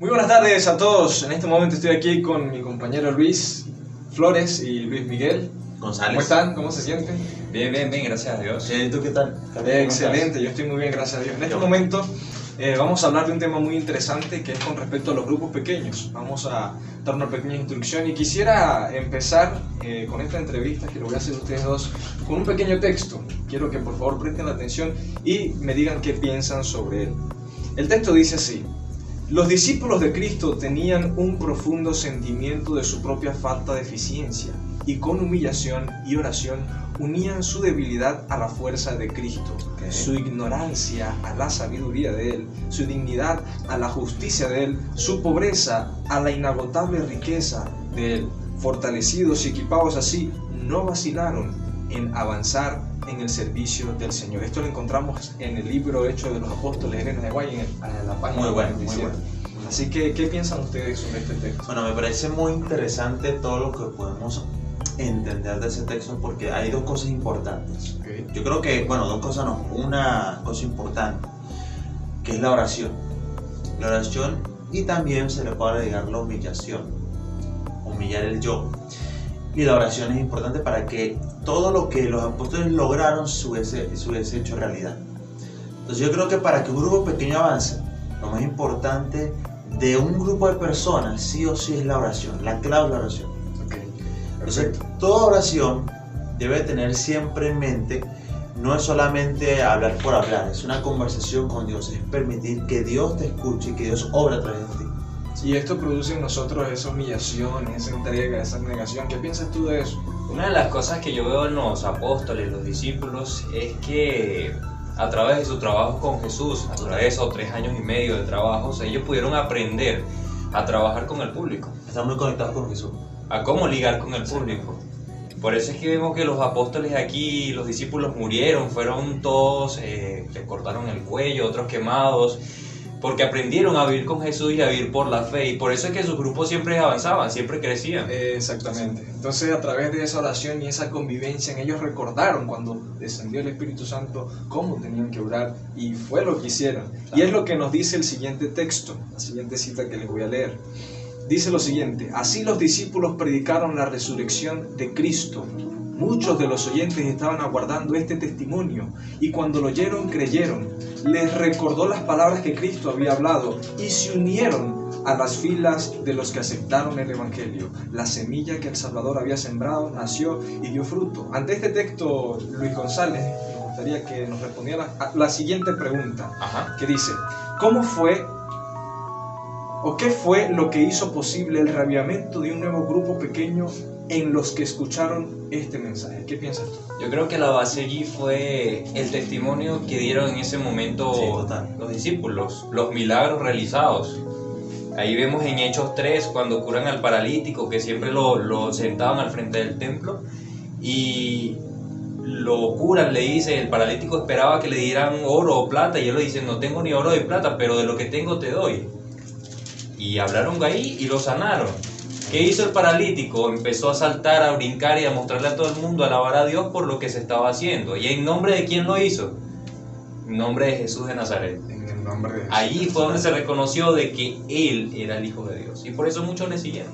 Muy buenas tardes a todos. En este momento estoy aquí con mi compañero Luis Flores y Luis Miguel González. ¿Cómo están? ¿Cómo se sienten? Bien, gracias a Dios. ¿Y tú qué tal? Excelente, yo estoy muy bien, gracias a Dios. En este momento vamos a hablar de un tema muy interesante que es con respecto a los grupos pequeños. Vamos a dar una pequeña introducción y quisiera empezar con esta entrevista que lo voy a hacer a ustedes dos con un pequeño texto. Quiero que por favor presten atención y me digan qué piensan sobre él. El texto dice así: los discípulos de Cristo tenían un profundo sentimiento de su propia falta de eficiencia y con humillación y oración unían su debilidad a la fuerza de Cristo, su ignorancia a la sabiduría de Él, su dignidad a la justicia de Él, su pobreza a la inagotable riqueza de Él. Fortalecidos y equipados así, no vacilaron en avanzar en el servicio del Señor. Esto lo encontramos en el libro Hechos de los Apóstoles, Elena de Guay, en la página muy bueno. Así que, ¿qué piensan ustedes sobre este texto? Bueno, me parece muy interesante todo lo que podemos entender de ese texto, porque hay dos cosas importantes. Okay. Yo creo que, bueno, dos cosas no, una cosa importante, que es la oración. La oración, y también se le puede agregar la humillación, humillar el yo. Y la oración es importante para que todo lo que los apóstoles lograron se hubiese hecho realidad. Entonces yo creo que para que un grupo pequeño avance, lo más importante de un grupo de personas sí o sí es la oración, la clave es la oración. Okay. Entonces toda oración debe tener siempre en mente, no es solamente hablar por hablar, es una conversación con Dios, es permitir que Dios te escuche y que Dios obra a través de ti. Y esto produce en nosotros esa humillación, esa entrega, esa negación. ¿Qué piensas tú de eso? Una de las cosas que yo veo en los apóstoles, los discípulos, es que a través de su trabajo con Jesús, a través de esos 3 años y medio de trabajos, ellos pudieron aprender a trabajar con el público. Están muy conectados con Jesús. A cómo ligar con el público. Por eso es que vemos que los apóstoles aquí, los discípulos murieron, fueron todos, les cortaron el cuello, otros quemados, porque aprendieron a vivir con Jesús y a vivir por la fe, y por eso es que sus grupos siempre avanzaban, siempre crecían. Exactamente. Entonces, a través de esa oración y esa convivencia, ellos recordaron cuando descendió el Espíritu Santo cómo tenían que orar, y fue lo que hicieron. Claro. Y es lo que nos dice el siguiente texto, la siguiente cita que les voy a leer. Dice lo siguiente: así los discípulos predicaron la resurrección de Cristo. Muchos de los oyentes estaban aguardando este testimonio, y cuando lo oyeron creyeron. Les recordó las palabras que Cristo había hablado y se unieron a las filas de los que aceptaron el Evangelio. La semilla que el Salvador había sembrado nació y dio fruto. Ante este texto, Luis González, me gustaría que nos respondiera a la siguiente pregunta. Que dice: ¿cómo fue o qué fue lo que hizo posible el reavivamiento de un nuevo grupo pequeño en los que escucharon este mensaje? ¿Qué piensas tú? Yo creo que la base allí fue el testimonio que dieron en ese momento los discípulos, los milagros realizados. Ahí vemos en Hechos 3 cuando curan al paralítico, que siempre lo sentaban al frente del templo y lo curan, le dice, el paralítico esperaba que le dieran oro o plata y él le dice: no tengo ni oro ni plata, pero de lo que tengo te doy. Y hablaron ahí y lo sanaron. ¿Qué hizo el paralítico? Empezó a saltar, a brincar y a mostrarle a todo el mundo, a alabar a Dios por lo que se estaba haciendo. ¿Y en nombre de quién lo hizo? En nombre de Jesús de Nazaret. En el nombre de Jesús. Allí fue donde se reconoció de que Él era el Hijo de Dios. Y por eso muchos le siguieron.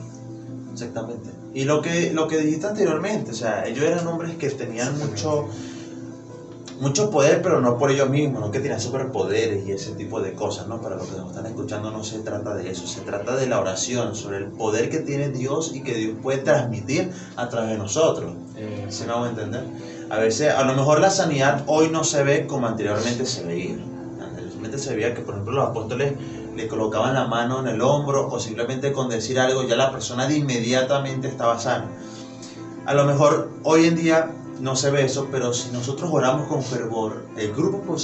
Exactamente. Y lo que dijiste anteriormente, o sea, ellos eran hombres que tenían mucho poder, pero no por ellos mismos, no que tenían superpoderes y ese tipo de cosas, ¿no? Para los que nos están escuchando no se trata de eso, se trata de la oración, sobre el poder que tiene Dios y que Dios puede transmitir a través de nosotros. ¿Sí me vamos a entender? A veces, a lo mejor la sanidad hoy no se ve como anteriormente se veía. Anteriormente se veía que, por ejemplo, los apóstoles le colocaban la mano en el hombro o simplemente con decir algo ya la persona de inmediatamente estaba sana. A lo mejor hoy en día no se ve eso, pero si nosotros oramos con fervor, el grupo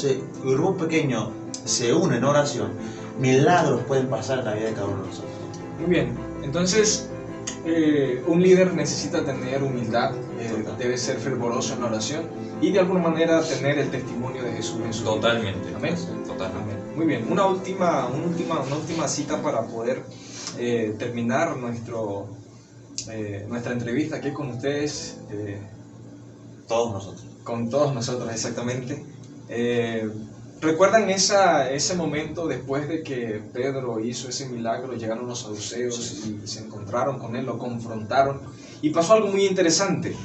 pequeño se une en oración, milagros pueden pasar en la vida de cada uno de nosotros. Muy bien, entonces un líder necesita tener humildad, debe ser fervoroso en la oración y de alguna manera tener el testimonio de Jesús en su vida. Totalmente. Amén. Totalmente. Muy bien, una última cita para poder terminar nuestra entrevista aquí con ustedes. Todos nosotros. Con todos nosotros, exactamente. ¿Recuerdan ese momento después de que Pedro hizo ese milagro? Llegaron los saduceos y se encontraron con él, lo confrontaron y pasó algo muy interesante.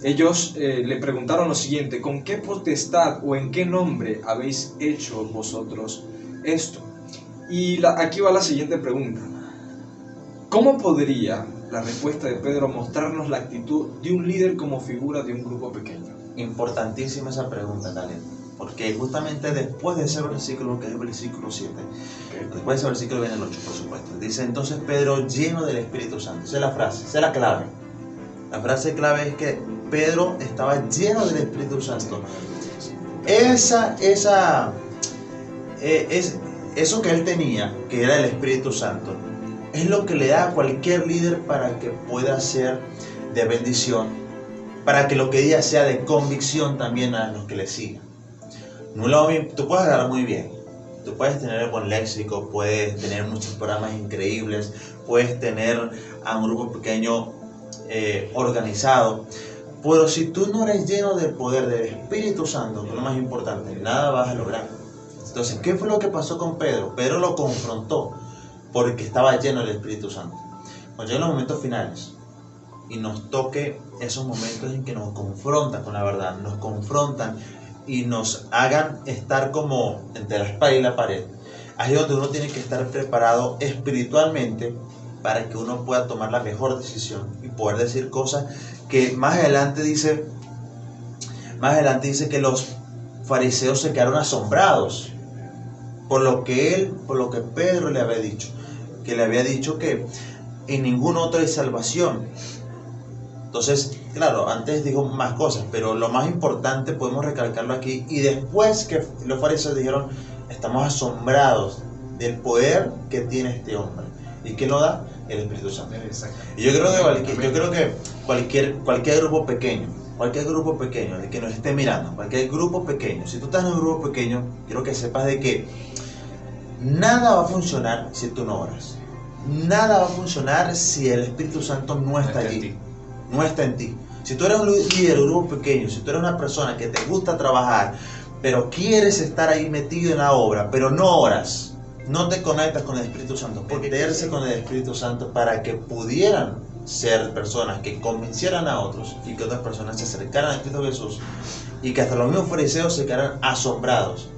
Ellos le preguntaron lo siguiente: ¿con qué potestad o en qué nombre habéis hecho vosotros esto? Y aquí va la siguiente pregunta: ¿cómo podría la respuesta de Pedro mostrarnos la actitud de un líder como figura de un grupo pequeño? Importantísima esa pregunta, Daniel, porque justamente después de ese versículo, que es el versículo 7, después de ese versículo viene el 8, por supuesto. Dice: entonces Pedro, lleno del Espíritu Santo. Esa es la frase, esa es la clave. La frase clave es que Pedro estaba lleno del Espíritu Santo. Eso que él tenía, que era el Espíritu Santo, es lo que le da a cualquier líder para que pueda ser de bendición, para que lo que diga sea de convicción también a los que le sigan. Tú puedes hablar muy bien, tú puedes tener buen léxico, puedes tener muchos programas increíbles, puedes tener a un grupo pequeño organizado, pero si tú no eres lleno del poder del Espíritu Santo, que es lo más importante, nada vas a lograr. Entonces, ¿qué fue lo que pasó con Pedro? Pedro lo confrontó porque estaba lleno del Espíritu Santo. Cuando llegan los momentos finales y nos toque esos momentos en que nos confrontan con la verdad, nos confrontan y nos hagan estar como entre la espada y la pared, ahí es donde uno tiene que estar preparado espiritualmente para que uno pueda tomar la mejor decisión y poder decir cosas que más adelante dice que los fariseos se quedaron asombrados por lo que Pedro le había dicho, que en ningún otro hay salvación. Entonces, claro, antes dijo más cosas, pero lo más importante podemos recalcarlo aquí. Y después que los fariseos dijeron: estamos asombrados del poder que tiene este hombre. ¿Y quién lo da? El Espíritu Santo. Y yo creo que cualquier grupo pequeño, de que nos esté mirando, cualquier grupo pequeño, si tú estás en un grupo pequeño, quiero que sepas de que nada va a funcionar si tú no oras. Nada va a funcionar si el Espíritu Santo no está allí, no está en ti. Si tú eres un líder de un grupo pequeño, si tú eres una persona que te gusta trabajar, pero quieres estar ahí metido en la obra, pero no oras, no te conectas con el Espíritu Santo, meterse con el Espíritu Santo para que pudieran ser personas que convencieran a otros y que otras personas se acercaran a Cristo Jesús y que hasta los mismos fariseos se quedaran asombrados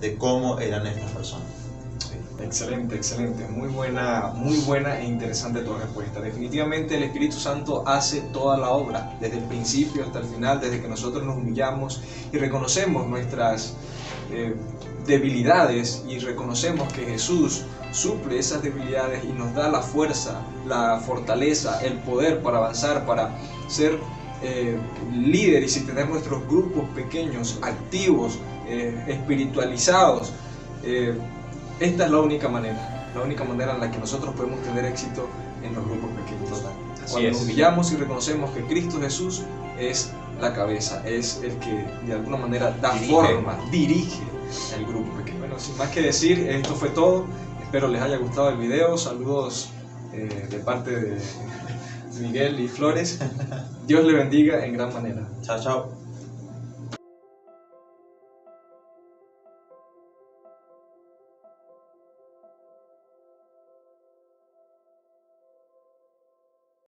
de cómo eran estas personas. Excelente, excelente, muy buena e interesante tu respuesta. Definitivamente el Espíritu Santo hace toda la obra, desde el principio hasta el final, desde que nosotros nos humillamos y reconocemos nuestras debilidades y reconocemos que Jesús suple esas debilidades y nos da la fuerza, la fortaleza, el poder para avanzar, para ser líderes y tener nuestros grupos pequeños, activos, espiritualizados. Esta es la única manera en la que nosotros podemos tener éxito en los grupos pequeños. Cuando nos humillamos y reconocemos que Cristo Jesús es la cabeza, es el que de alguna manera dirige el grupo pequeño. Bueno, sin más que decir, esto fue todo. Espero les haya gustado el video. Saludos de parte de Miguel y Flores. Dios le bendiga en gran manera. Chao, chao.